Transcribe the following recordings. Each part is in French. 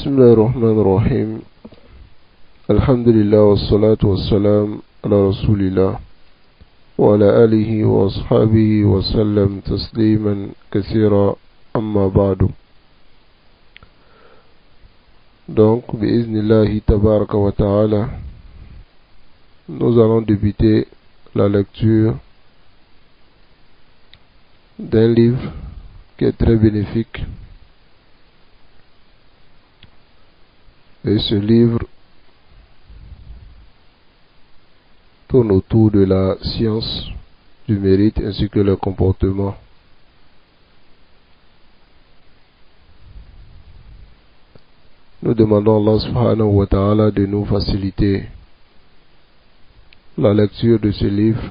بسم الله الرحمن الرحيم الحمد لله والصلاة والسلام على رسول الله وعلى آله وأصحابه وسلم تسليما كثيرا أما بعد. Donc, bi'iznillahi tabaraka wa ta'ala, nous allons débuter la lecture d'un livre qui est très bénéfique. Et ce livre tourne autour de la science du mérite ainsi que le comportement. Nous demandons à Allah subhanahu wa ta'ala de nous faciliter la lecture de ce livre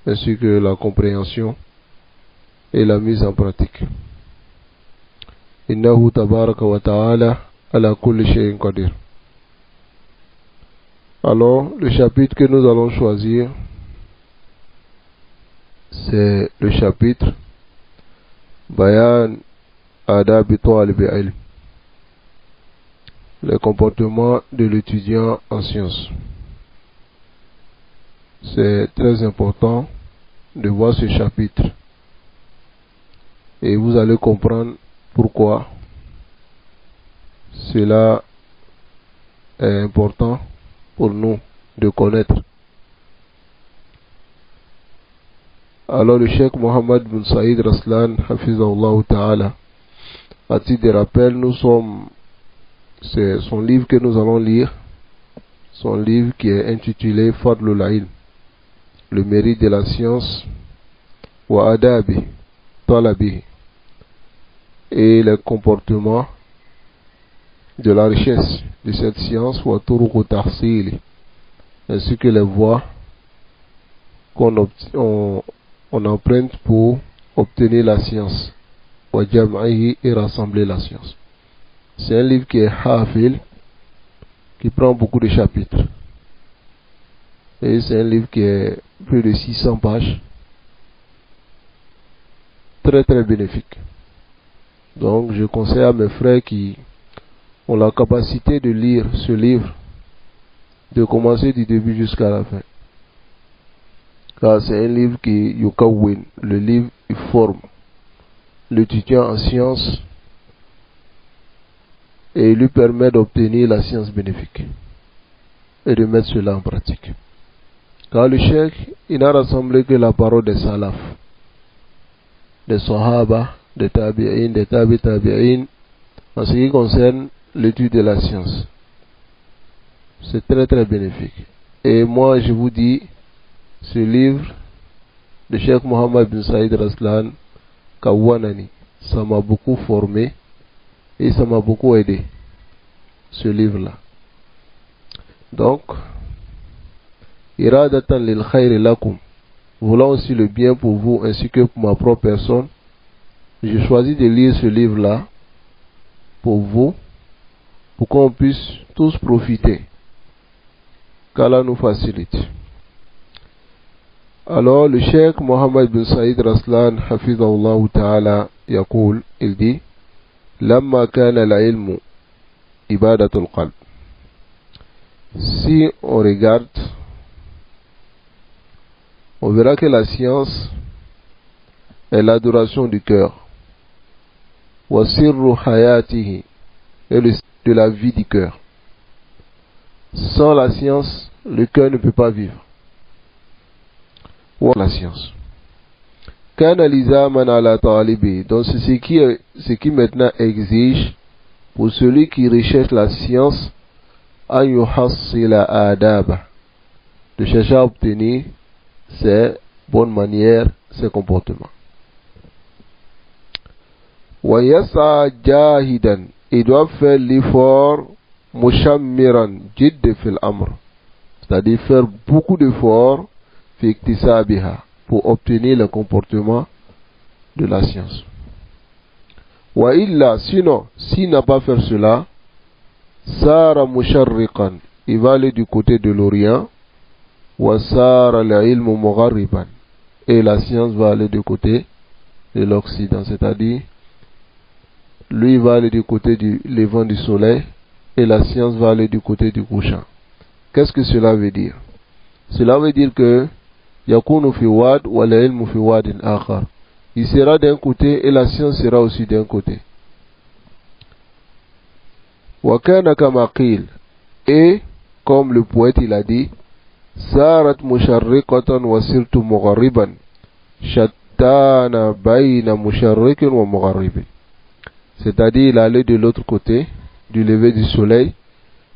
ainsi que la compréhension et la mise en pratique. Innahu tabaraka wa ta'ala ala kulli shay'in qadir. Alors, le chapitre que nous allons choisir, c'est le chapitre Bayan Adab Talib al-Ilm, le comportement de l'étudiant en sciences. C'est très important de voir ce chapitre et vous allez comprendre pourquoi cela est important pour nous de connaître. Alors le Cheikh Mohammed bin Saïd Raslan Hafizahullah Ta'ala, à titre de rappel, c'est son livre que nous allons lire, son livre qui est intitulé Fadlul Ilm, le mérite de la science, wa adabi talabi, et les comportements de la richesse de cette science, wa turuq tahsil, ainsi que les voies qu'on emprunte pour obtenir la science, wa jam'ihi, et rassembler la science. C'est un livre qui est hafil, qui prend beaucoup de chapitres, et c'est un livre qui est plus de 600 pages, très très bénéfique. Donc je conseille à mes frères qui ont la capacité de lire ce livre, de commencer du début jusqu'à la fin. Car c'est un livre qui, yukawwin, le livre il forme l'étudiant en sciences et il lui permet d'obtenir la science bénéfique et de mettre cela en pratique. Car le cheikh, il n'a rassemblé que la parole des salaf, des sahaba, des tabi'in, des tabi'in, en ce qui concerne l'étude de la science. C'est très très bénéfique. Et moi je vous dis, ce livre de Cheikh Mohammed bin Saïd Raslan Kawanani, ça m'a beaucoup formé et ça m'a beaucoup aidé, ce livre là. Donc iradatan lil khayri lakum, voulant aussi le bien pour vous ainsi que pour ma propre personne, j'ai choisi de lire ce livre là pour vous, pour qu'on puisse tous profiter, qu'Allah nous facilite. Alors le Cheikh Mohammed bin Saïd Raslan Hafizahullah Ta'ala يقول, il dit, Lamma kana al-ilmu ibadatul qalb. Si on regarde, on verra que la science est l'adoration du cœur, wa sirru hayatihi, et de la vie du cœur. Sans la science, le cœur ne peut pas vivre. Ou la science. Kana lizaman ala talibi, donc c'est ce qui maintenant exige pour celui qui recherche la science, an yuhassila adaba, de chercher à obtenir ses bonnes manières, ses comportements. Wa yasa jahidan, il doit faire l'effort mushammiran jidd fil amr, c'est-à-dire faire beaucoup d'efforts fi iktisabiha, pour obtenir le comportement de la science. Wa illa, sinon, s'il n'a pas fait cela, sara musharriqan, il va aller du côté de l'Orient, wa sara l'ilmu mugharriban, et la science va aller du côté de l'Occident, c'est-à-dire lui va aller du côté du levant du soleil et la science va aller du côté du couchant. Qu'est-ce que cela veut dire? Cela veut dire que yakunu fi wad wa la ilmu fi wadin akhar. Il sera d'un côté et la science sera aussi d'un côté. Wa kana kama qil. Et comme le poète il a dit, sarat musharriqatan wa sirtu mughariban, shattana bayna musharriqin wa mugharibin. C'est-à-dire il allait de l'autre côté du lever du soleil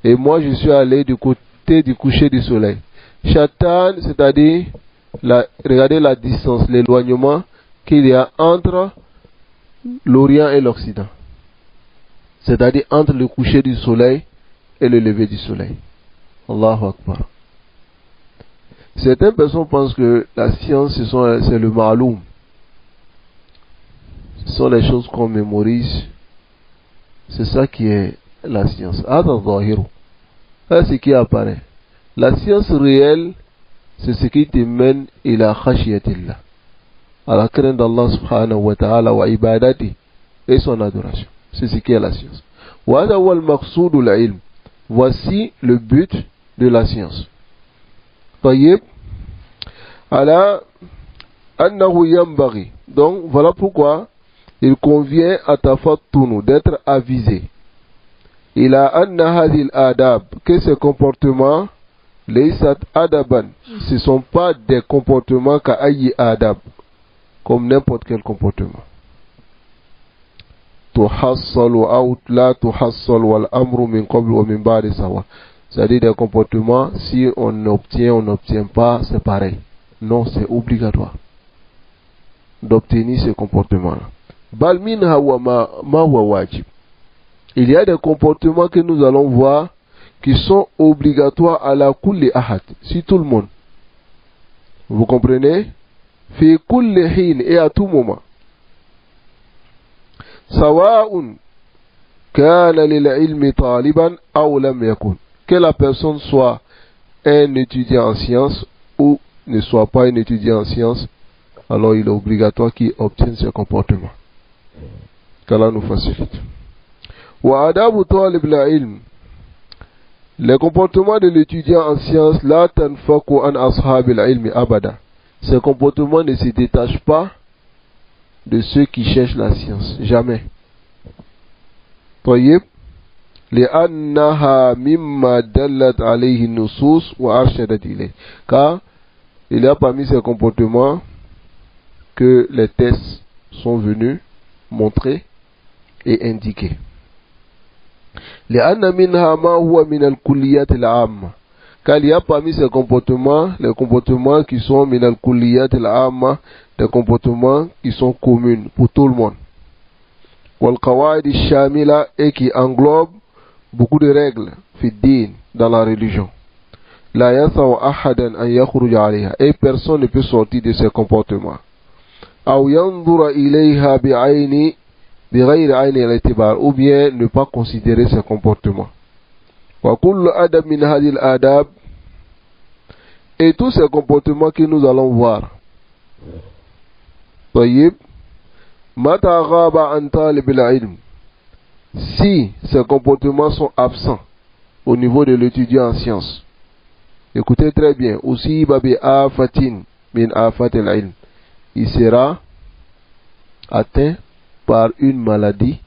et moi je suis allé du côté du coucher du soleil. Shatan, c'est-à-dire regardez la distance, l'éloignement qu'il y a entre l'Orient et l'Occident. C'est-à-dire entre le coucher du soleil et le lever du soleil. Allahu Akbar. Certaines personnes pensent que la science c'est le ma'loum. Ce sont les choses qu'on mémorise. C'est ça qui est la science. C'est ce qui apparaît. La science réelle, c'est ce qui te mène ila khashiyatillah, à la crainte d'Allah subhanahu wa ta'ala wa ibadati, et son adoration. C'est ce qui est la science. Wa hadha huwa al-maqsoud al-ilm. Voici le but de la science. Tayyib. Ala annahu yanbaghi. Donc voilà pourquoi il convient à tafattunu d'être avisé. Il a anna hadil adab, que ces comportements, laysat adaban, ce ne sont pas des comportements ka ayi adab, comme n'importe quel comportement. Tuhassal ou la tuhassal wal amru min qabl wa min ba'di sawa. C'est-à-dire des comportements, si on obtient, on n'obtient pas, c'est pareil. Non, c'est obligatoire d'obtenir ces comportements-là. Bal minha wa ma huwa wajib. Il y a des comportements que nous allons voir qui sont obligatoires à la kulli ahad, si tout le monde. Vous comprenez? Fi kulli hin, et à tout moment. Sawa'un kana lil ilmi taliban aw lam yakun. Que la personne soit un étudiant en sciences ou ne soit pas un étudiant en sciences, alors il est obligatoire qu'il obtienne ce comportement. Qu'Allah nous facilite. Wa adabu talib al-ilm. Les comportements de l'étudiant en sciences, la tanfaku an ashab al-ilm abada. Ces comportements ne se détachent pas de ceux qui cherchent la science. Jamais. Tayyib. لأنها مما دلت عليه النصوص وأرشدت إليه. Car il y a parmi ces comportements que les textes sont venus montrer et indiquer. لأن منها ما هو من الكليات العامة. Car il y a parmi ces comportements, les comportements qui sont من الكليات العامة, des comportements qui sont communs pour tout le monde. والقواعد الشاملة, et qui englobent beaucoup de règles fiddin, dans la religion. La yasaw ahadan an yakhruja alayha, et personne ne peut sortir de ces comportements. Aw yanzura ilayha bi'ayni bighayri ayni al-i'tibar, ou bien ne pas considérer ces comportements. Wa kullu adab min hadhihi al-adab, et tous ces comportements que nous allons voir. Tayyib. Mata ghaba an talib al-ilm. Si ces comportements sont absents au niveau de l'étudiant en sciences, écoutez très bien, aussi babi afatin min afatil ilm, il sera atteint par une maladie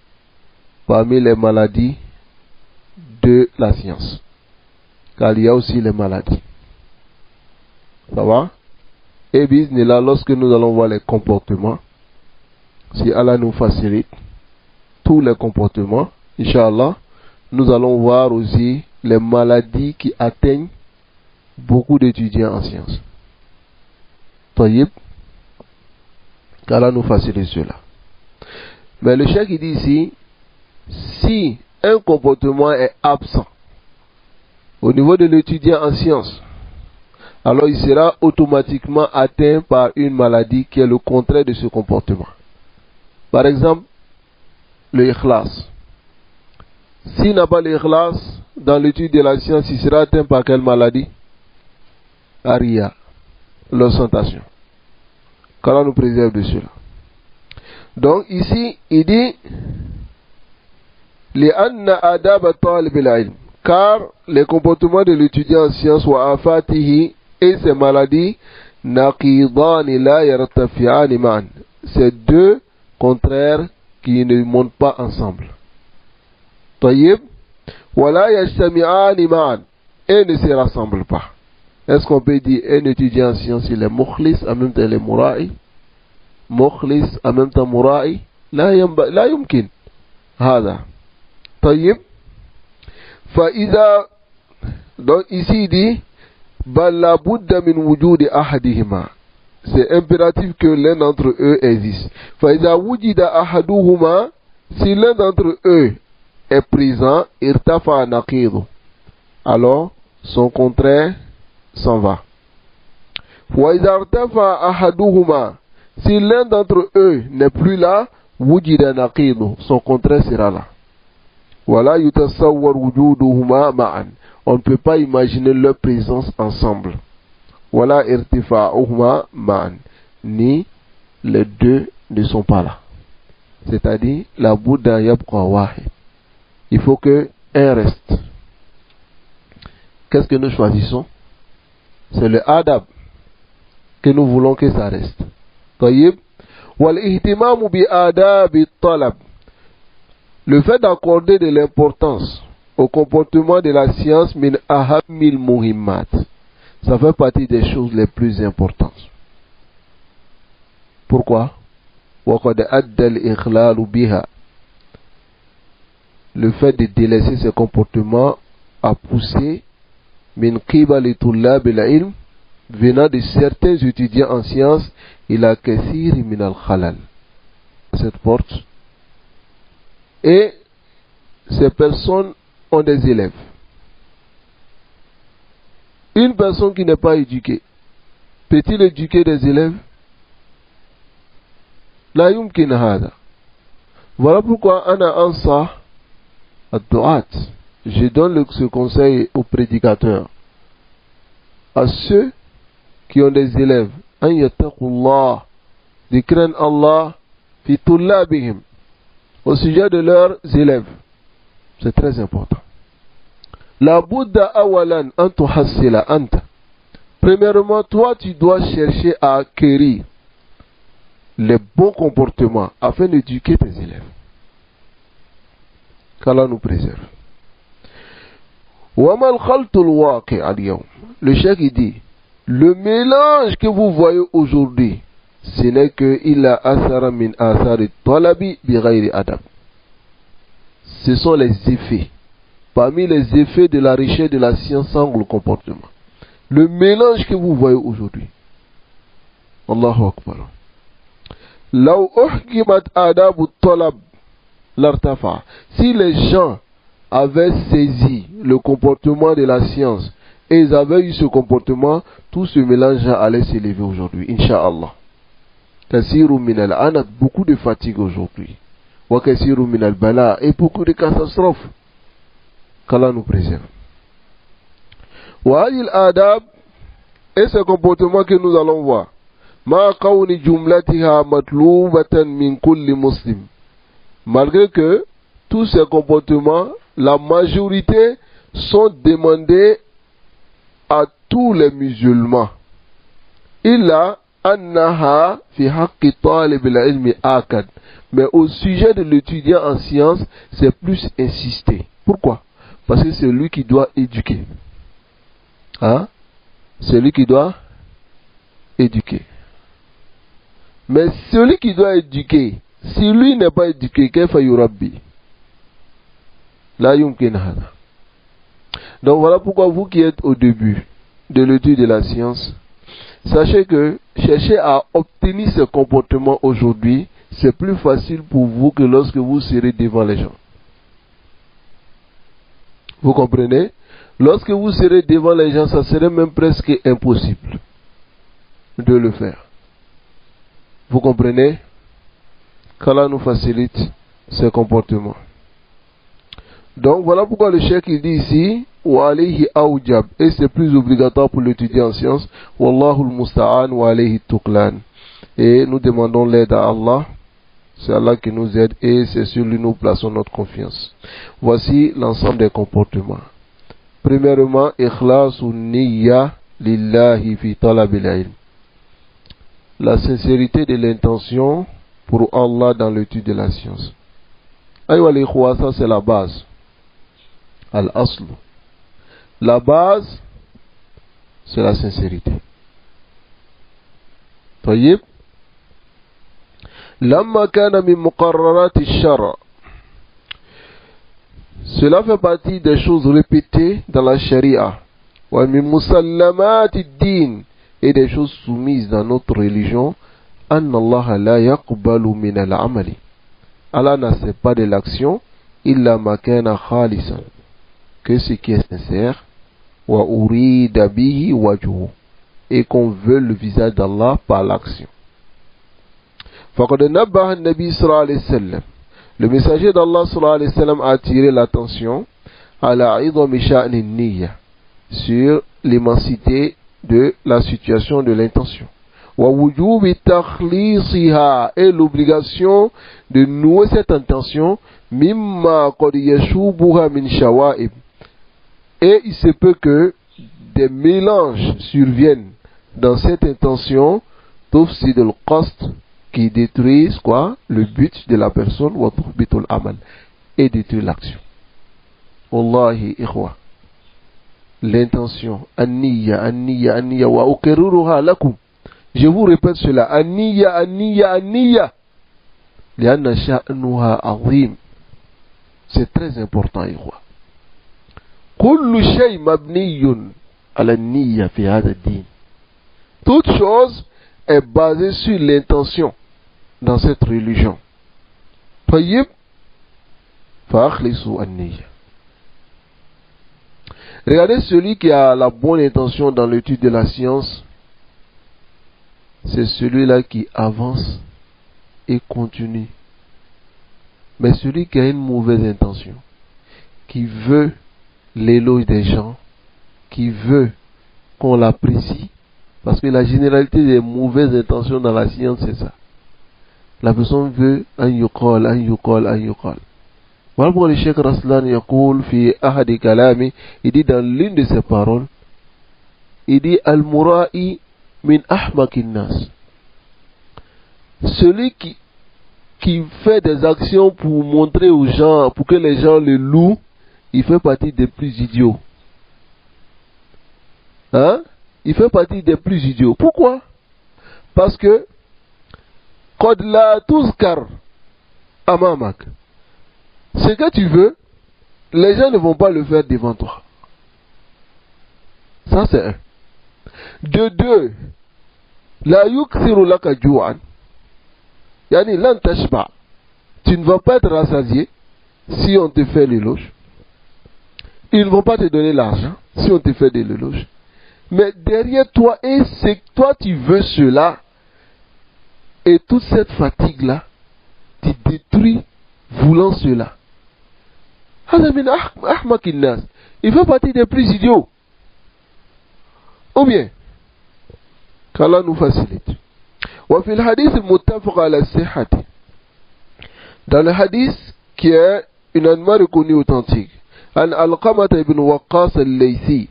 parmi les maladies de la science, car il y a aussi les maladies. Ça va? Et bismillah, lorsque nous allons voir les comportements, si Allah nous facilite tous les comportements, Inch'Allah, nous allons voir aussi les maladies qui atteignent beaucoup d'étudiants en sciences. Tayyib, qu'Allah nous facilite cela. Mais le cheikh il dit ici, si un comportement est absent au niveau de l'étudiant en sciences, alors il sera automatiquement atteint par une maladie qui est le contraire de ce comportement. Par exemple, le ikhlas. S'il n'a pas l'ikhlas dans l'étude de la science, il sera atteint par quelle maladie? Aria, l'ostentation. Qu'Allah nous préserve de cela. Donc ici, il dit لأن آداب طالب العلم, car les comportements de l'étudiant en sciences وآفاته et ses maladies نقيضان لا يرتفعان معا, c'est deux contraires qui ne montent pas ensemble. طيب, ولا يجتمعان معا, et ne se rassemblent pas. Est-ce qu'on peut dire un étudiant en sciences il est mukhlis en même temps il est mura'i, mukhlis en même temps mura'i? لا يمكن هذا. طيب, فإذا, donc ici il dit بل لا بد من وجود أحدهما, c'est impératif que l'un d'entre eux existe. فإذا وجد أحدهما, si l'un d'entre eux est présent, irtafa naqidu, alors son contraire s'en va. وإذا ارتفع أحدهما, si l'un d'entre eux n'est plus là, وجد naqidu, son contraire sera là. ولا يتصور وجودهما معا, on ne peut pas imaginer leur présence ensemble. ولا ارتفاعهما معا, ni les deux ne sont pas là. C'est-à-dire la Bouddha yabqa wahid, il faut que un reste. Qu'est-ce que nous choisissons? C'est le adab que nous voulons que ça reste. طيب, والاهتمام بآداب الطلب, le fait d'accorder de l'importance au comportement de la science min ahammil muhimmat, ça fait partie des choses les plus importantes. Pourquoi? وقد أدى الإخلال بها, le fait de délaisser ces comportements a poussé min qibali tullab al-ilm, venant de certains étudiants en sciences, ila kathir min al-khalal, cette porte. Et ces personnes ont des élèves. Une personne qui n'est pas éduquée, peut-il éduquer des élèves? La yumkin hada. Voilà pourquoi ana ansa ad-du'at, je donne ce conseil aux prédicateurs, à ceux qui ont des élèves, an yattaqullah, de craindre Allah fi tullabihim, au sujet de leurs élèves. C'est très important. La Bouddha awalan an tuhassila anta. Premièrement, toi tu dois chercher à acquérir les bons comportements afin d'éduquer tes élèves. Qu'Allah nous préserve. Wamal khaltul waqi al-yawm. Le cheikh il dit, le mélange que vous voyez aujourd'hui, ce n'est que illa asara min asari talabi bi ghayri adab. Ce sont les effets, parmi les effets de la richesse de la science sans le comportement. Le mélange que vous voyez aujourd'hui. Allahu Akbar. Law uhkimat adabu talab l'artafa. Si les gens avaient saisi le comportement de la science et ils avaient eu ce comportement, tout ce mélange allait s'élever aujourd'hui, Inch'Allah. Kasiru min al-anat, beaucoup de fatigue aujourd'hui. Wa kasiru min al-bala, et beaucoup de catastrophes. Qu'Allah nous préserve. Wa hadil adab, et ce comportement que nous allons voir, ma qawni jumlatiha matlubatan min kulli muslim. Malgré que tous ces comportements, la majorité sont demandés à tous les musulmans. Illa annaha fi haqqi talib al-ilmi akad. Mais au sujet de l'étudiant en sciences, c'est plus insisté. Pourquoi? Parce que c'est lui qui doit éduquer. Hein? C'est lui qui doit éduquer. Mais celui qui doit éduquer, si lui n'est pas éduqué, kayfa yurabbi? La yumkin hada. Donc voilà pourquoi vous qui êtes au début de l'étude de la science, sachez que chercher à obtenir ce comportement aujourd'hui, c'est plus facile pour vous que lorsque vous serez devant les gens. Vous comprenez? Lorsque vous serez devant les gens, ça serait même presque impossible de le faire. Vous comprenez? Qu'Allah nous facilite ces comportements. Donc voilà pourquoi le cheikh il dit ici wa alayhi awjab, et c'est plus obligatoire pour l'étudiant en sciences. Wallahu al-musta'an wa alayhi tuklan. Et nous demandons l'aide à Allah C'est Allah qui nous aide et c'est sur lui nous plaçons notre confiance. Voici l'ensemble des comportements. Premièrement, ikhlasu niyya lillahi fi talabil ilm. La sincérité de l'intention pour Allah dans l'étude de la science. Aïwa l'ikhwa, ça c'est la base. Al-aslu. La base, c'est la sincérité. طيب لما كان من مقررات الشرع. Cela fait partie des choses répétées dans la charia. ومن مسلمات الدين, et des choses soumises dans notre religion. أن الله لا يقبل من العمل. Allah n'accepte pas de l'action إلا ما كان خالصا, que ce qui est sincère, وأريد به وجهه, et qu'on veut le visage d'Allah par l'action. فقد نبه النبي صلى الله عليه وسلم, le messager d'Allah صلى الله عليه وسلم a attiré l'attention على عظم شأن النية, sur l'immensité de la situation de l'intention. ووجوب تخليصها, et l'obligation de nouer cette intention مما قد يشوبها من شوائب, et il se peut que des mélanges surviennent dans cette intention, tufsid al-qasd, qui détruisent quoi? Le but de la personne, wa tuhbit al-amal, et détruisent l'action. Wallahi ikhwa, l'intention, an-niyya, an-niyya, an-niyya, wa ukarriruha lakum. Je vous répète cela, an-niyya, an-niyya, an-niyya, lianna sha'nuha azim. C'est très important, ikhwa. Kullu shay mabniyun ala an-niyya fi hadha ad-din. Toute chose est basée sur l'intention dans cette religion. Tayyib, fa'akhlisu an-niyya. Regardez celui qui a la bonne intention dans l'étude de la science, c'est celui-là qui avance et continue. Mais celui qui a une mauvaise intention, qui veut l'éloge des gens, qui veut qu'on l'apprécie, parce que la généralité des mauvaises intentions dans la science, c'est ça. La personne veut un yuqal, un yuqal, un yuqal. Voilà pourquoi le Cheikh Raslan yaqul fi ahadi kalami, il dit dans l'une de ses paroles, il dit al-mura'i min ahmakin nas. Celui qui fait des actions pour montrer aux gens, pour que les gens le louent, il fait partie des plus idiots. Hein? Il fait partie des plus idiots. Pourquoi? Parce que qad la tuzkar amamak. Ce que tu veux, les gens ne vont pas le faire devant toi. Ça c'est un. De deux, la yukthiru laka ju'an. Yani lan tashba. Tu ne vas pas être rassasié si on te fait l'éloge. Ils ne vont pas te donner l'argent si on te fait de l'éloge. Mais derrière toi, et c'est toi tu veux cela, et toute cette fatigue-là, tu détruis voulant cela. Il fait partie des plus idiots. Ou bien, qu'Allah nous facilite. وفي الحديث المتفق على الصحة. Dans le hadith qui est unanimement reconnu authentique, عن علقمة ibn Waqqas al-Laythi.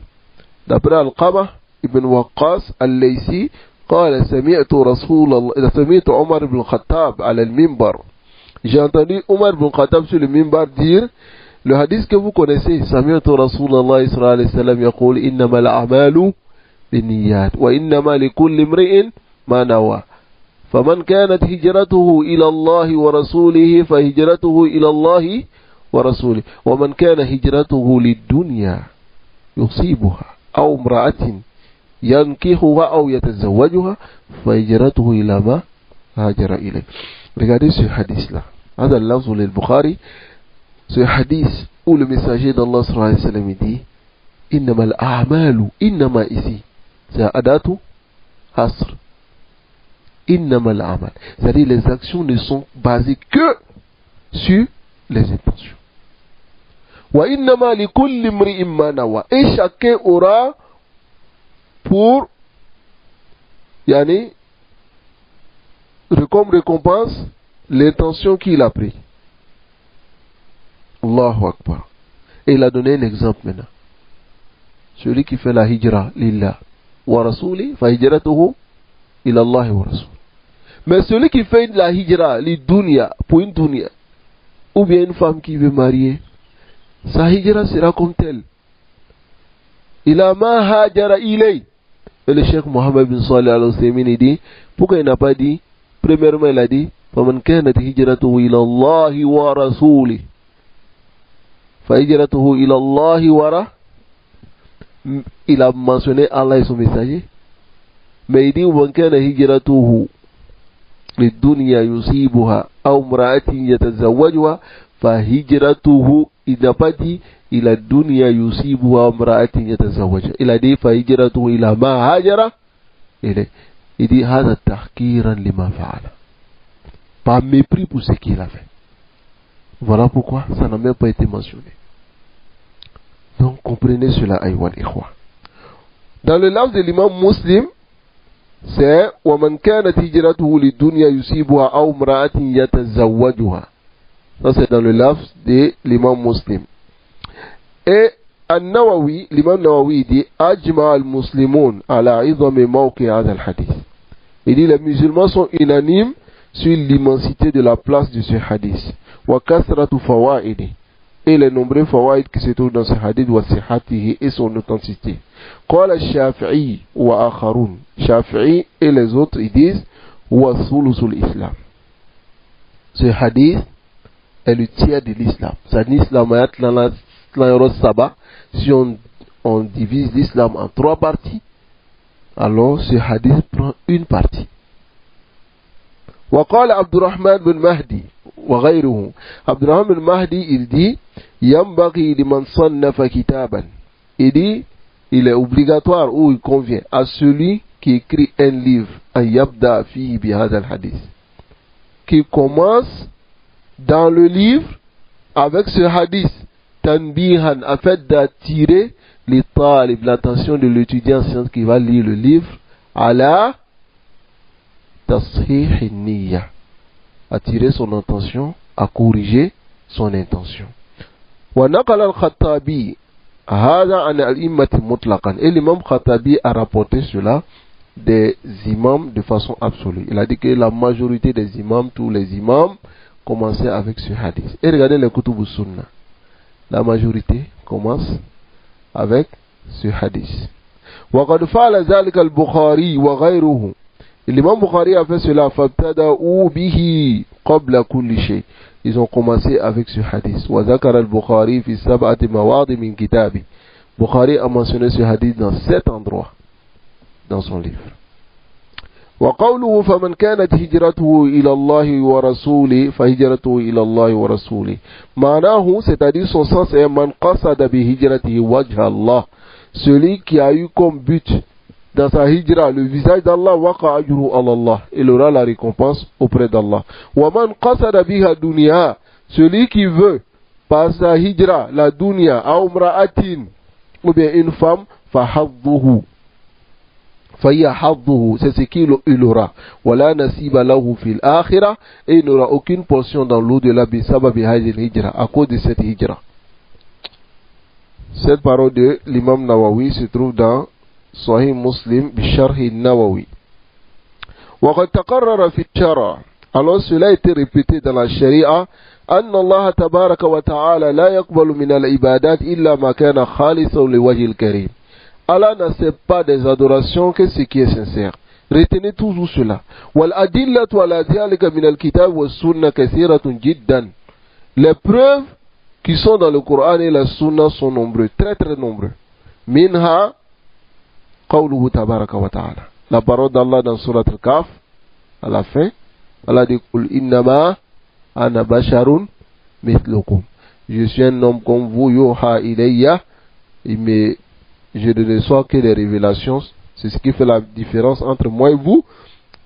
D'après Alqama ibn Waqqas al-Laythi, قال سمعت عمر بن الخطاب على المنبر. J'ai entendu Omar ibn Khattab sur le minbar dire le hadith que vous connaissez, سمعت رسول الله صلى الله عليه وسلم يقول إنما الأعمال بالنيات وإنما لكل امرئ ما نوى فمن كانت هجرته إلى الله ورسوله فهجرته إلى الله ورسوله ومن كان هجرته للدنيا يصيبها أو امرأة ينكحها أو يتزوجها فهجرته إلى ما هاجر إليه. Regardez ce hadith-là. هذا اللفظ للبخاري. Ce hadith où le messager d'Allah sallallahu alayhi wa sallam dit إنما الأعمال, إنما ici c'est adatu hasr. إنما الأعمال, c'est-à-dire les actions ne sont basées que sur les intentions. وإنما لكل امرئ ما نوى, et chacun aura pour yani comme récompense l'intention qu'il a pris. Allahu Akbar. Et il a donné un exemple maintenant. Celui qui fait la hijra, lillah, wa rasuli, fa hijratuhu ila Allah wa rasul. Mais celui qui fait la hijra, li dunya, pour une dunya, ou bien une femme qui veut marier, sa hijra sera comme telle. Il a ma hajara ilay. Et le Cheikh Mohammed bin Salih al-Uthaymin dit, pourquoi il n'a pas dit, premièrement il a dit, فَمَنْ كَانَتْ هِجْرَتُهُ إِلَى اللَّهِ وَرَسُولِهِ فَهِجْرَتُهُ إِلَى اللَّهِ وَرَسُولِهِ. Il a mentionné Allah et son messager. Mais il dit, وَمَنْ كَانَ هِجْرَتُهُ لِلدُّنْيَا يُصِيبُهَا أَوْ امْرَأَةٍ يَتَزَوَّجُهَا فَهِجْرَتُهُ. Il n'a pas dit إلى الدنيا يصيبها امرأة يتزوجها. Il a dit فهجرته إلى ما هاجر إليه. Il dit هذا تحقيرا لما فعل. Par mépris pour ce qu'il a fait. Voilà pourquoi ça n'a même pas été mentionné. Donc comprenez cela, aïwal ikhwa. Dans le lafz de l'imam Muslim, c'est وَمَنْ كَانَتْ هِجْرَتُهُ لِلدُّنْيا يُصِيبُهَا أَوْ امْرَأَةٍ يَتَزَوَّجُهَا. Ça c'est dans le lafz de l'imam Muslim. Et An-Nawawi, l'imam Nawawi dit Ajma al-Muslimun ala idhami mawqi hadha al-hadith. Il dit les musulmans sont unanimes sur l'immensité de la place de ce hadith. Wa kasratu fawaidi. Et les nombreux fawaid qui se trouvent dans ce hadith wa sihatihi et son authenticité. Qala Shafi'i wa akharun. Shafi'i et les autres ils disent wa thulusul islam. Ce hadith est le tiers de l'islam. C'est l'islam si on divise l'islam en 3 parties, alors ce hadith prend une partie. وقال عبد الرحمن بن مهدي وغيره. عبد الرحمن بن مهدي il dit ينبغي لمن صنف كتابا. Il dit il est obligatoire ou il convient à celui qui écrit un livre أن يبدأ فيه بهذا الحديث, qui commence dans le livre avec ce hadith tanbihan, afin d'attirer les talib, l'attention de l'étudiant en sciences qui va lire le livre, ala tashih niyya, attirer son attention à corriger son intention. Wa naqala al-Khattabi hada an al-immati mutlaqan. Et l'imam Khattabi a rapporté cela des imams de façon absolue. Il a dit que la majorité des imams, tous les imams, commençaient avec ce hadith. Et regardez les kutub sunnah. La majorité commence avec ce hadith. وقد فعل ذلك البخاري وغيره. L'imam Bukhari a fait cela. فابتدأوا به قبل كل شيء. Ils ont commencé avec ce hadith. وذكر البخاري في 7 مواضع من كتابه. Bukhari a mentionné ce hadith dans 7 endroits dans son livre. وقوله فمن كانت هجرته إلى الله ورسوله فهجرته إلى الله ورسوله. معناه, c'est-à-dire son sens est من قصد بهجرته وجه الله. Celui qui a eu comme but dans sa hijra le visage d'Allah, وقع أجره على الله. Il aura la récompense auprès d'Allah. ومن قصد بها دنيا. Celui qui veut par sa hijra la dunya أو امرأة ou bien une femme, فحظه. C'est ce qu'il aura. ولا نصيب له في الآخرة. Et il n'aura aucune portion dans l'au-delà بسبب هذه الهجرة, à cause de cette hijra. Cette parole de l'imam Nawawi se trouve dans Sahih Muslim بشرح النووي. وقد تقرر في الشرع. Alors cela a été répété dans la sharia أن الله تبارك وتعالى لا يقبل من العبادات إلا ما كان خالصا لوجه الكريم. Allah n'accepte pas des adorations que ce qui est sincère. Retenez toujours cela. وَالْأَدِلَّةُ عَلَى ذَلِكَ مِنَ الْكِتَابِ وَالسُّنَّةِ كَثِيرَةٌ جِدًّا. Les preuves qui sont dans le Coran et la Sunna sont nombreux, très très nombreux. Minha قوله تبارك وتعالى. La parole d'Allah dans Surat Al-Kahf, à la fin, Allah dit قُلْ إِنَّمَا أَنَا بَشَرٌ مِثْلُكُمْ. Je suis un homme comme vous, يُوحَى إِلَيَّ. Je ne reçois que des révélations. C'est ce qui fait la différence entre moi et vous.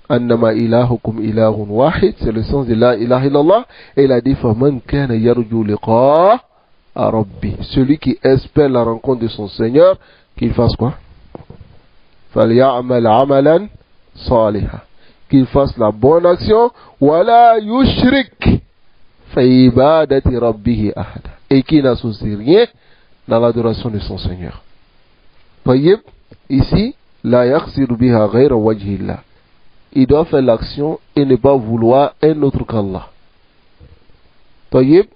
Annama ilahukum ilahun wahid. C'est le sens de la ilaha illallah. Et il a dit faman kana yarju liqa rabbi. Celui qui espère la rencontre de son Seigneur, qu'il fasse quoi? Falya'mal amalan saliha. qu'il fasse la bonne action, wala yushrik fi ibadati rabbih ahada, et qu'il n'associe rien dans l'adoration de son Seigneur. Tayyib, ici, la yakhsiru biha ghayra wajhillah. Il doit faire l'action et ne pas vouloir un autre qu'Allah. Tayyib.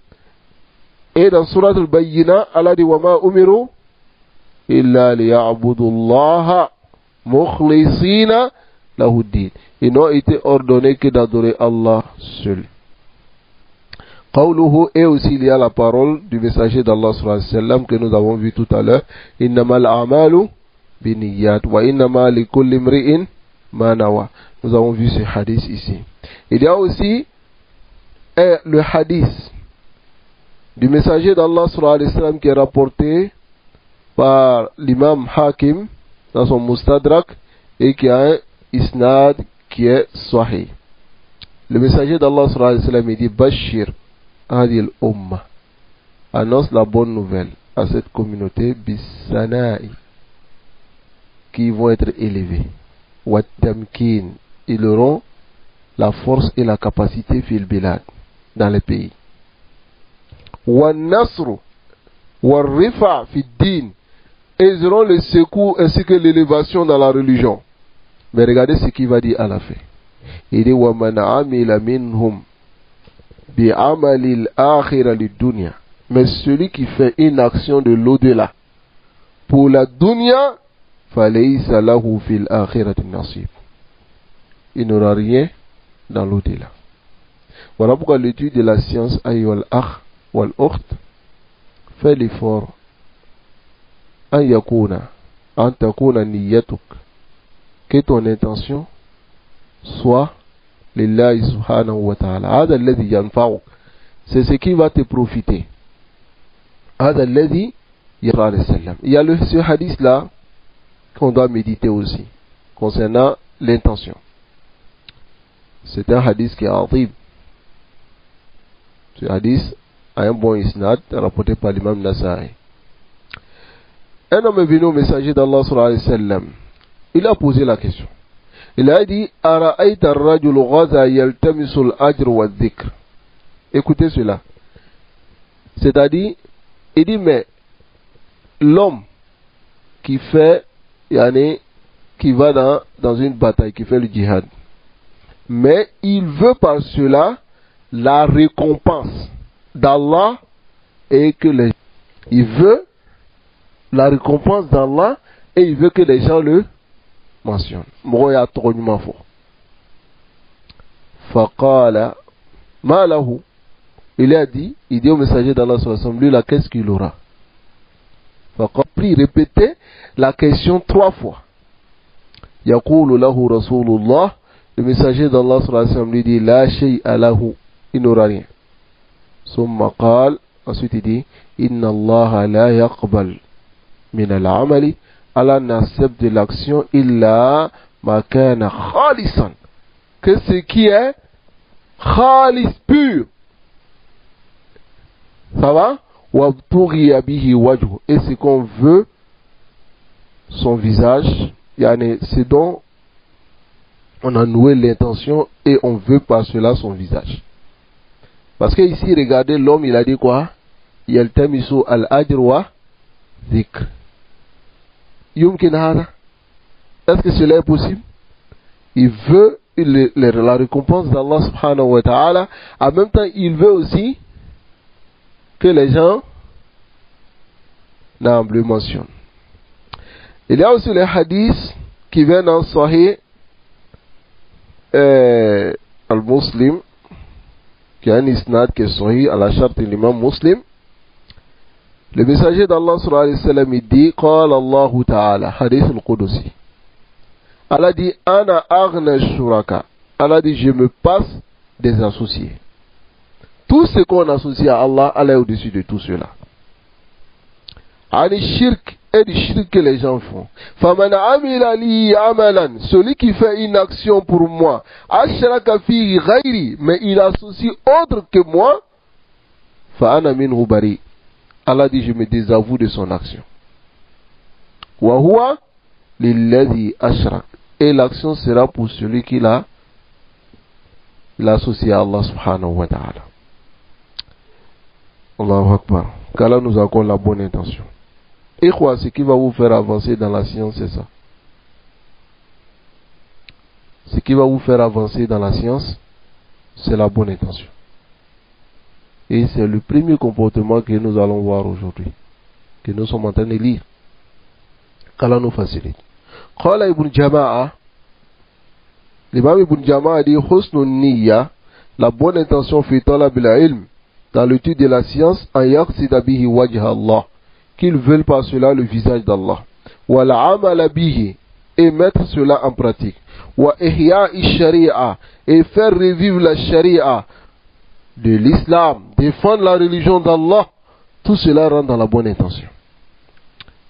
Et dans Surat al-Bayyina, Allah dit wa ma umiru illa liya'budullaha mukhlisina lahu ad-din. Ils n'ont été ordonnés que d'adorer Allah seul. Qawluhu, et aussi il y a la parole du messager d'Allah sallallahu alayhi wa sallam que nous avons vu tout à l'heure. Innamal a'malu binniyat wa innama likulli imri'in ma nawa. Nous avons vu ce hadith ici. Il y a aussi le hadith du messager d'Allah sallallahu alayhi wa sallam qui est rapporté par l'imam Hakim dans son Mustadrak et qui a un isnad qui est sahih. Le messager d'Allah sallallahu alayhi wa sallam dit Bashir Hadil Ummah, annonce la bonne nouvelle à cette communauté bisana'i, qui vont être élevés. Wat tamkin, ils auront la force et la capacité fil bilad, dans les pays. Wan nasru wa rifa fi din, et ils auront le secours ainsi que l'élévation dans la religion. Mais regardez ce qu'il va dire à la fin. Il dit wa man amila minhum bi amalil akhirah lid dunya, mais celui qui fait une action de l'au-delà pour la dunya, falaysa lahu fil akhirati nasib, il n'aura rien dans l'au-delà. Voilà pourquoi l'étude de la science ayyul akh wal ukht, fait l'effort an takuna niyatuk, que ton intention soit lillahi subhanahu wa ta'ala. Hada alladhi yanfa'uk, c'est ce qui va te profiter. Hada alladhi yanfa'u sallam. Il y a ce hadith là qu'on doit méditer aussi concernant l'intention. C'est un hadith qui est adib. Ce hadith a un bon isnad rapporté par l'imam Nasa'i. Un homme est venu au messager d'Allah sallallahu alayhi wa sallam. Il a posé la question. Il a dit Ara'ayta ar-rajul ghaza yaltamisu al-ajr wa dhikr. Écoutez cela. C'est-à-dire, il dit, mais l'homme qui fait, qui va dans une bataille, qui fait le djihad, mais il veut par cela la récompense d'Allah et que les... Il veut la récompense d'Allah et il veut que les gens le mentionnent. Moya troñuma fo. Faqala ma lahu. Il a dit, il dit au messager d'Allah sallallahu alayhi wa sallam, lui là, qu'est-ce qu'il aura? Faqala, puis répéter la question 3 fois. Yaqulu lahu Rasulullah, le messager d'Allah sallallahu alayhi wa sallam lui dit, la shay'a lahu, il n'aura rien. Summa qala, ensuite il dit, inna Allah la yaqbal min al-amali, Allah n'accepte de l'action illa ma kana khalisan, que ce qui est khalis, pur. Ça va? Wabtughiya bihi wajhu, et ce qu'on veut son visage, c'est dont on a noué l'intention et on veut par cela son visage. Parce que ici, regardez, l'homme il a dit quoi? Yaltamisu al-ajr wa dhikr. Yumkin hada. Est-ce que cela est possible? Il veut la récompense d'Allah subhanahu wa ta'ala. En même temps, il veut aussi que les gens le mentionnent. Il y a aussi les hadiths qui viennent en Sahih al-Muslim, qui a un isnad qui est Sahih à la charte de l'imam Muslim. Le messager d'Allah sallallahu alayhi wa sallam il dit Qala Allah ta'ala, hadith al-Qudusi. Allah dit Ana aghna shuraka. Allah dit je me passe des associés. Tout ce qu'on associe à Allah, Allah est au-dessus de tout cela. Ani shirk et du shirk que les gens font. Faman amila li amalan, celui qui fait une action pour moi, ashraka fi ghairi, mais il associe autre que moi, fa ana minhu bari. Allah dit je me désavoue de son action. Wa huwa lilladhi ashrak, et l'action sera pour celui qui l'a il a associé à Allah subhanahu wa ta'ala. Allahu Akbar. Qu'Allah nous accorde la bonne intention. Et quoi, ce qui va vous faire avancer dans la science, c'est ça. Ce qui va vous faire avancer dans la science, c'est la bonne intention. Et c'est le premier comportement que nous allons voir aujourd'hui, que nous sommes en train de lire. Qu'Allah nous facilite. Qala Ibn Jama'a, l'imam Ibn Jama'a dit Husnun Niyya, la bonne intention fi talab al-ilm, dans l'étude de la science, en yaqsida bihi wajha Allah, qu'ils veulent par cela le visage d'Allah. Wa al-amala bihi, et mettre cela en pratique. Wa ihya'i sharia, et faire revivre la sharia de l'islam, défendre la religion d'Allah, tout cela rentre dans la bonne intention.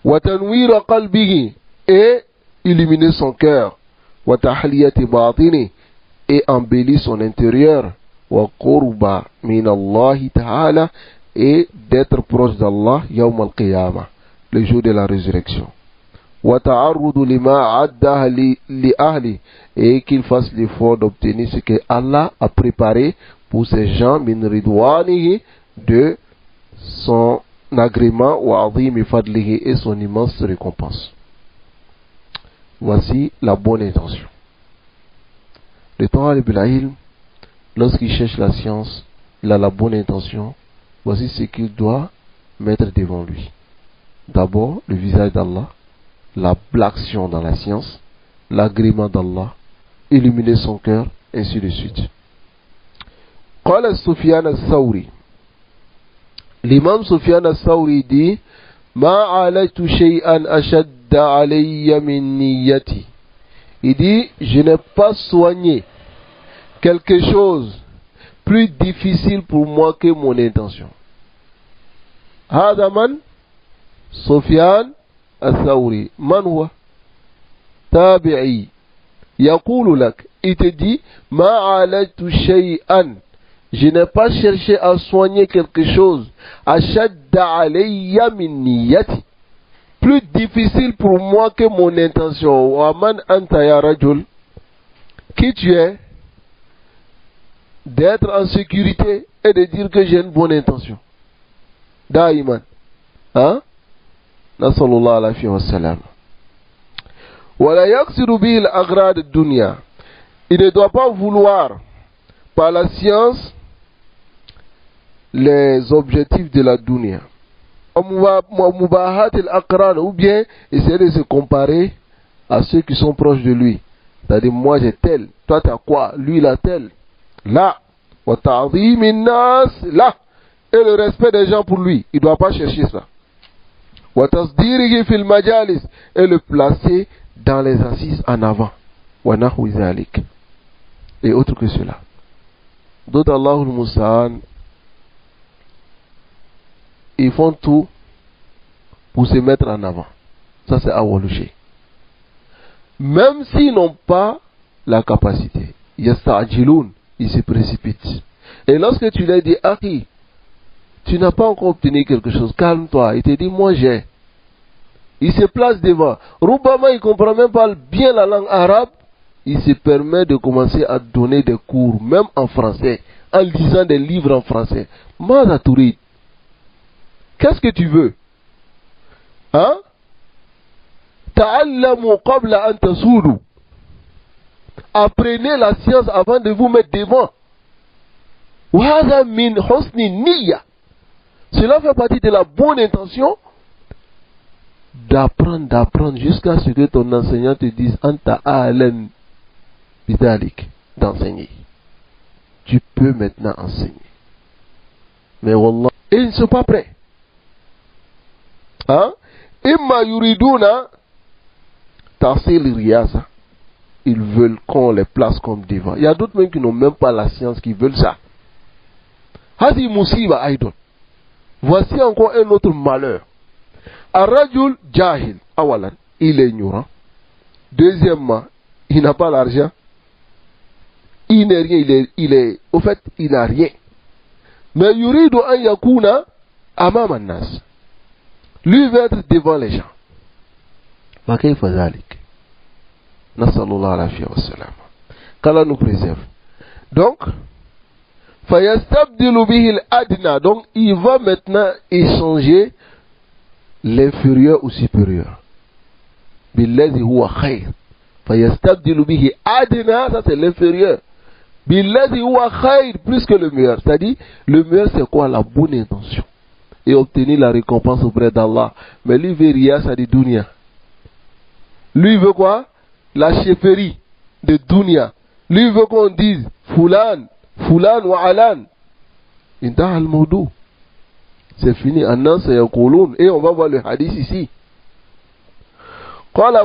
Wa tanwira qalbihi, et illuminer son cœur. Wa tahliyati batini, et embellir son intérieur. Wa qurba min Allah ta'ala, et d'être proche d'Allah yawm al-qiyamah, le jour de la résurrection. Wa ta'arrudu lima adda li ahli, et qu'il fasse l'effort d'obtenir ce que Allah a préparé pour ces gens min ridwanihi, de son agrément, wa azimi fadlihi, et son immense récompense. Voici la bonne intention. Le talib al-ilm, lorsqu'il cherche la science, il a la bonne intention. Voici ce qu'il doit mettre devant lui. D'abord, le visage d'Allah, l'action dans la science, l'agrément d'Allah, illuminer son cœur, ainsi de suite. Qala Sufyan al-Thawri, l'imam Sufyan al-Thawri dit Ma alaytu shay'an ashadda alayya min niyyati. Il dit, je n'ai pas soigné quelque chose plus difficile pour moi que mon intention. Hada man Sufyan al-Thawri. Man huwa? Tabi'i. Yaqulu lak. Il te dit, Ma alaytu shay'an. Je n'ai pas cherché à soigner quelque chose. Ashadda alayya min niyyati. Plus difficile pour moi que mon intention. Wa man anta ya rajul. Qui tu es? D'être en sécurité et de dire que j'ai une bonne intention. Daïman. Hein? Nasallallahu alayhi wa sallam. Wa la yaqsidu bil agrad dunya. Il ne doit pas vouloir par la science les objectifs de la dunya. Mubahat al-aqran, ou bien essayer de se comparer à ceux qui sont proches de lui. C'est-à-dire, moi j'ai tel, toi t'as quoi, lui il a tel. Là, wa ta'zim an-nas, là, et le respect des gens pour lui, il ne doit pas chercher ça. Wa tasdirihi fil majalis, et le placer dans les assises en avant. Wa nahwi zalik, et autre que cela. D'autres, Allahul Musta'an, ils font tout pour se mettre en avant. Ça c'est awalouché. Même s'ils n'ont pas la capacité, yasta'jiloun, ils se précipitent. Et lorsque tu leur dis, Akhi, tu n'as pas encore obtenu quelque chose, calme-toi. Il te dit, moi j'ai. Il se place devant. Roubama, il ne comprend même pas bien la langue arabe. Il se permet de commencer à donner des cours, même en français, en lisant des livres en français. Mada Tourid, qu'est-ce que tu veux? Hein? Ta'allamu qabla an tasulu. Apprenez la science avant de vous mettre devant. Wahada min husni niyya. Cela fait partie de la bonne intention d'apprendre jusqu'à ce que ton enseignant te dise Anta a'lam bidalik, d'enseigner. Tu peux maintenant enseigner. Mais wallah, ils ne sont pas prêts. Hein? Imma yuriduna tahsil riyasa. Ils veulent qu'on les place comme devant. Il y a d'autres même qui n'ont même pas la science, qui veulent ça. Hadi musiba aidon. Voici encore un autre malheur. Ar-rajul jahil. Awalan, il est ignorant. Deuxièmement, il n'a pas l'argent. Il n'est rien, au fait, il n'a rien. Mais yuridu an yakuna amama nas. Lui veut être devant les gens. Ma kayfa zalik? Nasallallahu alayhi wa sallam. Qu'Allah nous préserve. Donc, فَيَسْتَبْدِلُ بِهِ الْأَدْنَى. Donc, il va maintenant échanger l'inférieur au supérieur. بِالَّذِي هُوَ خَيْرٌ. فَيَسْتَبْدِلُ بِهِ أَدْنَى, ça c'est l'inférieur. بِالَّذِي هُوَ خَيْرٌ, plus que le meilleur. C'est-à-dire, le meilleur c'est quoi? La bonne intention. Et obtenir la récompense auprès d'Allah. Mais lui veut Ria, ça dit dunya. Lui veut quoi? La chefferie de dunya. Lui veut qu'on dise Fulan, Fulan wa Alan. Intaha al-mawdu. C'est fini. Annas yaqulun. Et on va voir le hadith ici. قال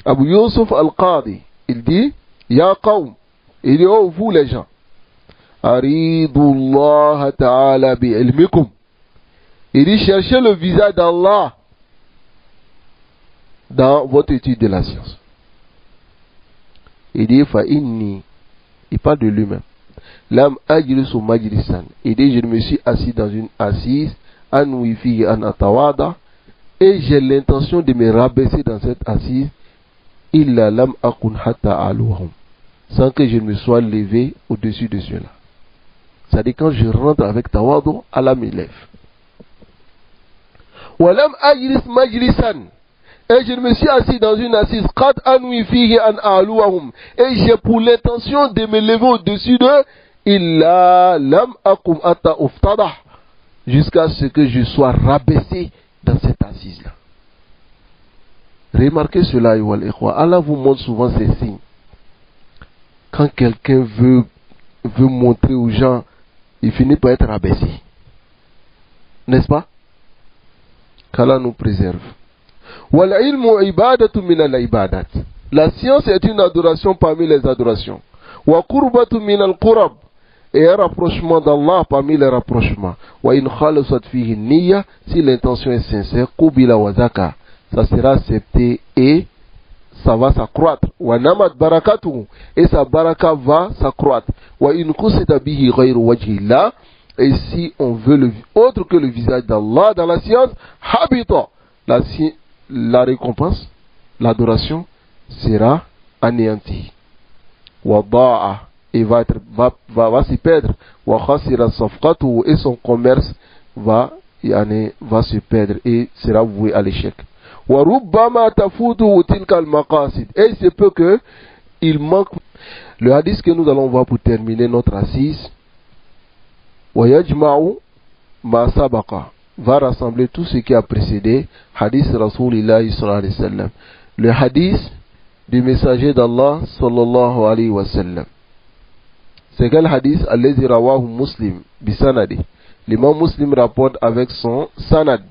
Abu Yusuf al-Qadi, il dit Ya qawm, il dit oh vous les gens, Aridullah ta'ala bi'ilmikum. Il dit cherchez le visage d'Allah dans votre étude de la science. Il dit fa inni, il parle de lui-même. Lam ajlisu majlisan. Il dit je me suis assis dans une assise, anwi fi an atawada, et j'ai l'intention de me rabaisser dans cette assise, illa lam akun hatta aluhum, sans que je me sois levé au-dessus de cela. C'est-à-dire quand je rentre avec tawadu, Allah me lève. Walam ajlis majlisan, et je me suis assis dans une assise, qad anwi fihi an aluhum, et j'ai pour l'intention de me lever au-dessus d'eux, illa lam akum hatta uftadah, jusqu'à ce que je sois rabaissé dans cette assise-là. Remarquez cela, Allah vous montre souvent ces signes. Quand quelqu'un veut montrer aux gens, il finit par être rabaissé. N'est-ce pas? Qu'Allah nous préserve. La science est une adoration parmi les adorations. Et un rapprochement d'Allah parmi les rapprochements. Si l'intention est sincère, ça sera accepté et ça va s'accroître. Et sa baraka va s'accroître. Et si on veut autre que le visage d'Allah dans la science, habita, la récompense, l'adoration sera anéantie. Et va s'y perdre. Et son commerce va se perdre et sera voué à l'échec. Et il se peut que il manque. Le hadith que nous allons voir pour terminer notre assise, va rassembler tout ce qui a précédé. Hadith Rasulillah sallallahu alayhi wa sallam. Le hadith du messager d'Allah sallallahu alayhi wa sallam. C'est quel hadith? Allazi rawahu Muslim bisanadi. L'imam Muslim rapporte avec son sanad.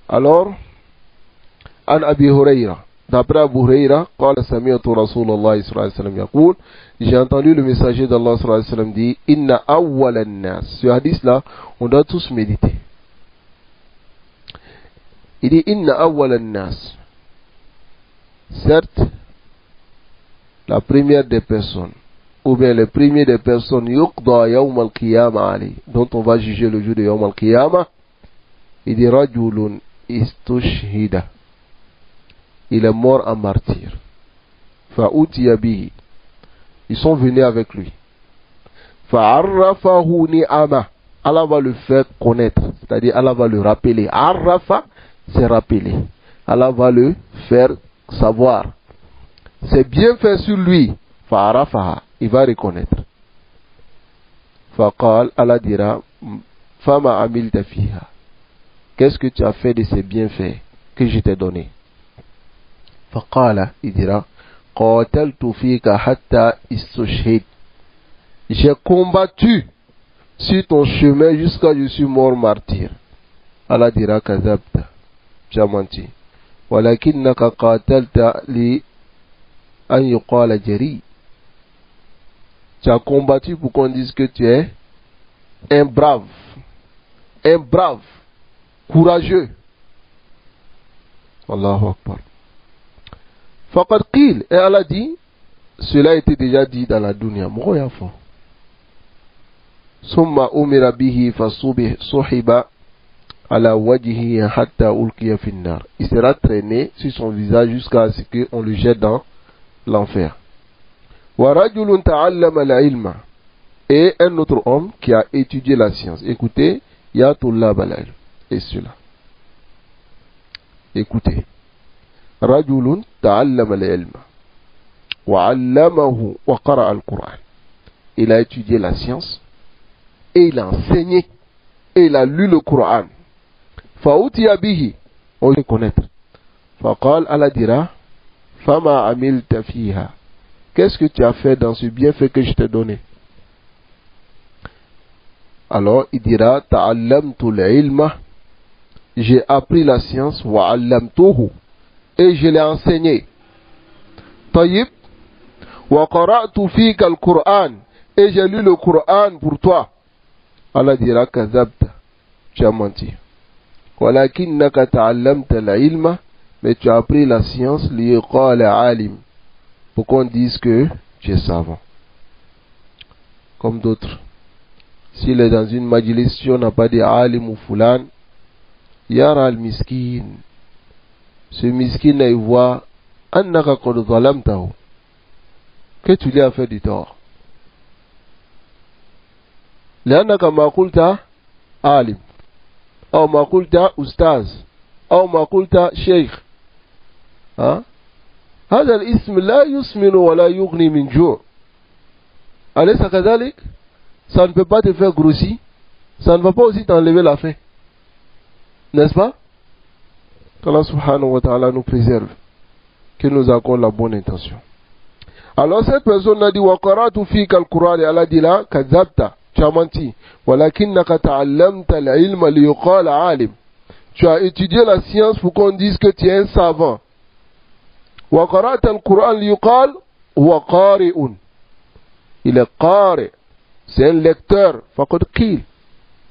Alors, an Abi Hurayra, d'après Abu Hurayra, qala sami'tu Rasulullah sallallahu alayhi wa sallam yaqul, j'ai entendu le messager d'Allah sallallahu alayhi wa sallam dit, inna awwal an-nas. Ce hadith là, on doit tous méditer. Il dit inna awwal an-nas. Certes, la première des personnes, ou bien le premier des personnes, yuqda yawm al-qiyamah ali, dont on va juger le jour de yawm al-qiyamah, il dit rajulun istushhida, il est mort en martyr. Fa'utiya bihi, ils sont venus avec lui. Fa'arrafahu ni'ama, Allah va le faire connaître, c'est-à-dire Allah va le rappeler. Arrafa, c'est rappeler. Allah va le faire savoir. C'est bien fait sur lui. Fa'arafaha, il va reconnaître. Faqal, Allah dira, Fama amilta fiha. Qu'est-ce que tu as fait de ces bienfaits que je t'ai donnés? Faqala, il dira, qataltu fika hatta istushhid. J'ai combattu sur ton chemin jusqu'à je suis mort martyr. Allah dira, kazabta, tu as menti. Walakinnaka qatalta li an yuqala jari. Tu as combattu pour qu'on dise que tu es un brave, courageux. Allahu Akbar. Faqad qil, et Allah dit, cela a été déjà dit dans la dunya. Mouroyafo. Summa umira bihi fasuhiba ala wajhihi hatta ulqiya finnar. Il sera traîné sur son visage jusqu'à ce qu'on le jette dans l'enfer. وَرَجُلٌ تَعَلَّمَ الْعِلْمَ. Et un autre homme qui a étudié la science. Écoutez, ya tullab al-ilm. Et cela. Écoutez. رَجُلٌ تَعَلَّمَ الْعِلْمَ وَعَلَّمَهُ وَقَرَأَ الْقُرْآنَ. Il a étudié la science et il a enseigné et il a lu le Coran. فَأُتِيَ بِهِ. On veut connaître. فَقَالَ Allah dira فَمَا عَمِلْتَ فِيهَا. Qu'est-ce que tu as fait dans ce bienfait que je t'ai donné? Alors il dira ta'allamtu al-ilma, j'ai appris la science, wa 'allamtuhu, et je l'ai enseigné. Tayyib, wa qara'tu fika al-Qur'an, et j'ai lu le Coran pour toi. Allah dira kadhabta, tu as menti. Walakinnaka ta'allamta al-ilma, mais tu as appris la science liyuqala 'alim, pour qu'on dise que tu es savant. Comme d'autres. S'il est dans une majlis, si on n'a pas dit alim ou fulan, yara al-miskin. Ce miskin, il voit annaka qad zalamtahu, que tu lui as fait du tort. L'annaka ma qulta alim, ou ma qulta ustaz, ou ma qulta sheikh. هذا الاسم لا يسمن ولا يغني من جوع. أليس كذلك؟ Ça ne peut pas te faire grossir, ça ne va pas aussi t'enlever la faim. N'est-ce pas? qu'Allah subhanahu wa ta'ala nous préserve, qu'il nous accorde la bonne intention. Alors cette personne a dit wa qara'tu fika al-Qur'an, et Allah dit là kadhabta, tu as menti, walakinnaka ta'allamta al-ilma liyuqala 'alim, tu as étudié la science pour qu'on dise que tu es un savant. Wa qara'ta al-Qur'an liyuqal huwa qari'un, il est qari', c'est un lecteur, faqad qil,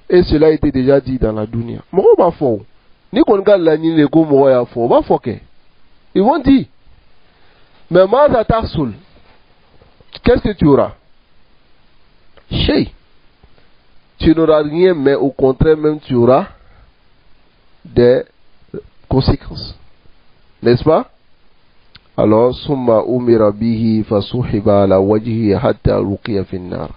et cela a été déjà dit dans la dunya. Mo ba fo ni kon ga la ni le ko mo ya fo ba fo ke, ils vont dire mais maza tahsul, qu'est-ce que tu auras? Shay, tu n'auras rien, mais au contraire même tu auras des conséquences, n'est-ce pas? Alors summa umira bihi fasuhiba ala wajhihi hatta ruqiya fi an-nar,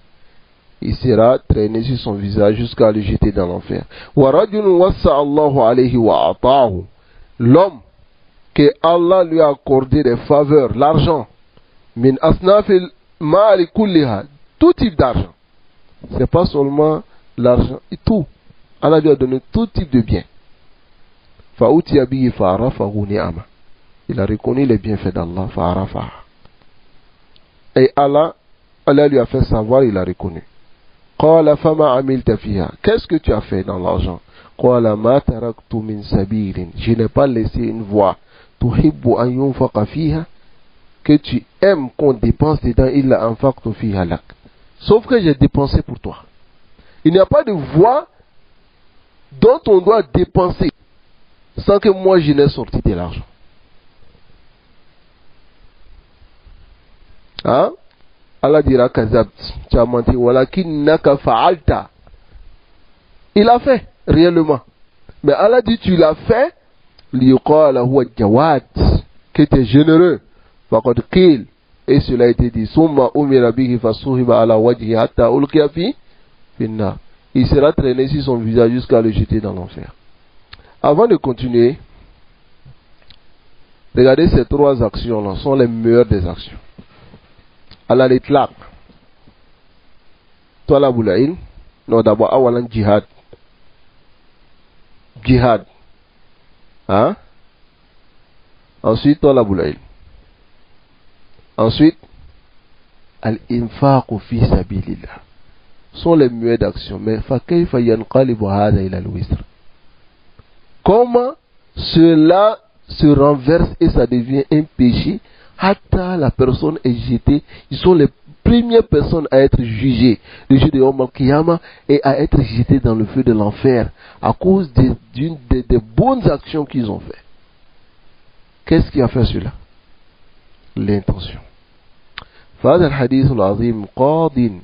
il sera traîné sur son visage jusqu'à le jeter dans l'enfer. Wa rajulun wassa Allahu alayhi wa ata'ahu, l'homme que Allah lui a accordé des faveurs, l'argent, min asnafil ma'ali kulliha, tout type d'argent, c'est pas seulement l'argent, tout, Allah lui a donné tout type de biens. Fa'utiya bihi fa'arafahu ni'ama, il a reconnu les bienfaits d'Allah, fa'arafaha, et Allah lui a fait savoir, il a reconnu. Qala fama amilta fiha, qu'est-ce que tu as fait dans l'argent? Qala ma taraktu min sabilin, je n'ai pas laissé une voie, tuhibbu an yunfaqa fiha, que tu aimes qu'on dépense dedans, illa anfaqtu fiha lak, sauf que j'ai dépensé pour toi. Il n'y a pas de voie dont on doit dépenser sans que moi je n'ai sorti de l'argent. Hein? Allah dira kazabt, tu as menti, walakinnaka fa'alta, il a fait réellement, mais Allah dit tu l'as fait liyuqala huwa jawad, que tu es généreux, faqad qil, et cela a été dit, summa umira bihi fasuhiba ala wajhi hatta ulqiya fi an-nar, il sera traîné sur son visage jusqu'à le jeter dans l'enfer. Avant de continuer, regardez, ces trois actions là sont les meilleures des actions. Allah l'itlaq, talabul ilm, non d'abord awalan jihad, hein? Ensuite talabul ilm, ensuite al-infaq fi sabilillah, sont les meilleures d'actions. Mais fa kayfa yanqalibu hadha ila al-wisr, comment cela se renverse et ça devient un péché? Hatta la personne est jetée, ils sont les premières personnes à être jugées le jour de Yawm al-Qiyamah et à être jetées dans le feu de l'enfer à cause des bonnes actions qu'ils ont fait. Qu'est-ce qui a fait cela? L'intention. Fadha al-hadith al-azim qadin,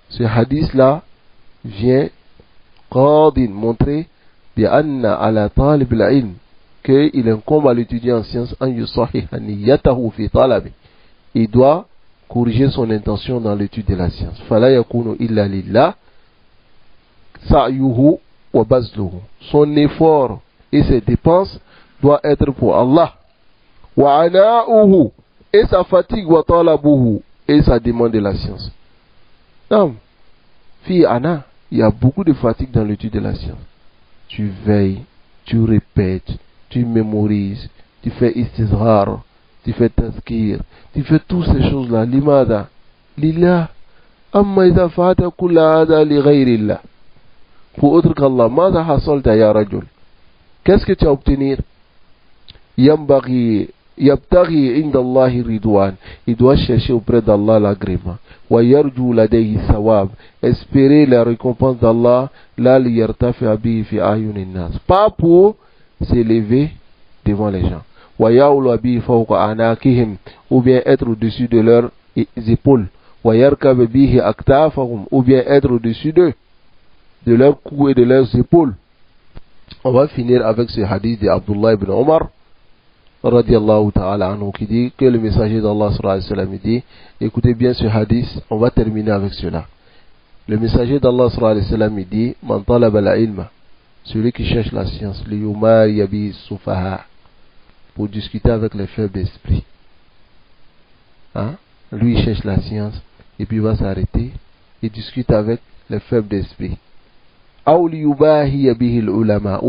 ce hadith là vient qadin montrer bi anna ala talib al-ilm, qu'il incombe à l'étudiant en sciences, il doit corriger son intention dans l'étude de la science. Fala yakunu illa lillah sa'yuhu wa bazluhu. Son effort et ses dépenses doivent être pour Allah. Wa ana'uhu, et sa fatigue wa talabuhu, et sa demande de la science. Non, fille Anna, il y a beaucoup de fatigue dans l'étude de la science. Tu veilles, tu répètes, tu mémorises, tu fais istizhar, tu fais tazkir, tu fais toutes ces choses-là. Limada, lillah, amma idha fata kulla hada li ghayrillah. Pour autre qu'Allah, mada hasalta ya rajul. Qu'est-ce que tu as obtenu? Yambaghi yabtaghi inda Allahi ridwan. Il doit chercher auprès d'Allah l'agrément. Wa yarju ladayhi sawab. Espérer la récompense d'Allah. La liyartafi bihi fi ayunin nas. Pas pour s'élever devant les gens. Wa ya'ulu bihi fawqa anakihim. Ou bien être au-dessus de leurs épaules. Wa yarkab bihi aktafahum. Ou bien être au-dessus d'eux, de leurs coups et de leurs épaules. On va finir avec ce hadith de Abdullah ibn Omar radiallahu ta'ala anhu, qui dit que le messager d'Allah sallallahu alayhi wa sallam dit, écoutez bien ce hadith, on va terminer avec cela. Le messager d'Allah sallallahu alayhi wa sallam dit, man talaba la ilma, celui qui cherche la science, li yumar yabi sufaha, pour discuter avec les faibles d'esprit. Hein? Lui il cherche la science et puis il va s'arrêter et discute avec les faibles d'esprit. Ou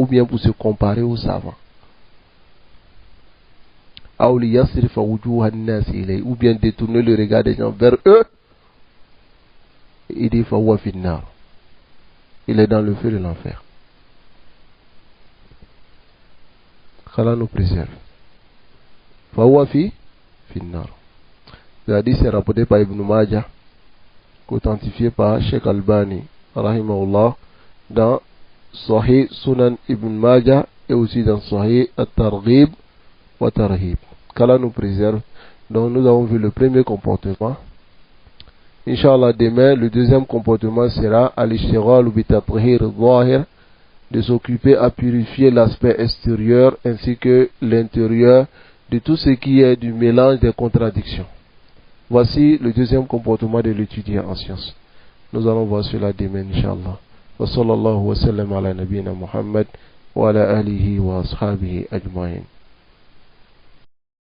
bien pour se comparer aux savants. Ou bien détourner le regard des gens vers eux. Il dit il est dans le feu de l'enfer. qu'Allah nous préserve. Le hadith est rapporté par Ibn Majah, authentifié par Sheikh Albani rahimahullah dans Sahih Sunan Ibn Majah et aussi dans Sahih At-Targhib wa Tarhib. Qu'Allah nous préserve. Donc nous avons vu le premier comportement. Inch'Allah, demain, le deuxième comportement sera al-ishtighal bi tathhir zahir, de s'occuper à purifier l'aspect extérieur ainsi que l'intérieur de tout ce qui est du mélange des contradictions. Voici le deuxième comportement de l'étudiant en sciences. Nous allons voir cela demain, Inch'Allah. Wa sallallahu wa sallam ala nabiyyina Muhammad wa ala alihi wa ashabihi ajma'in.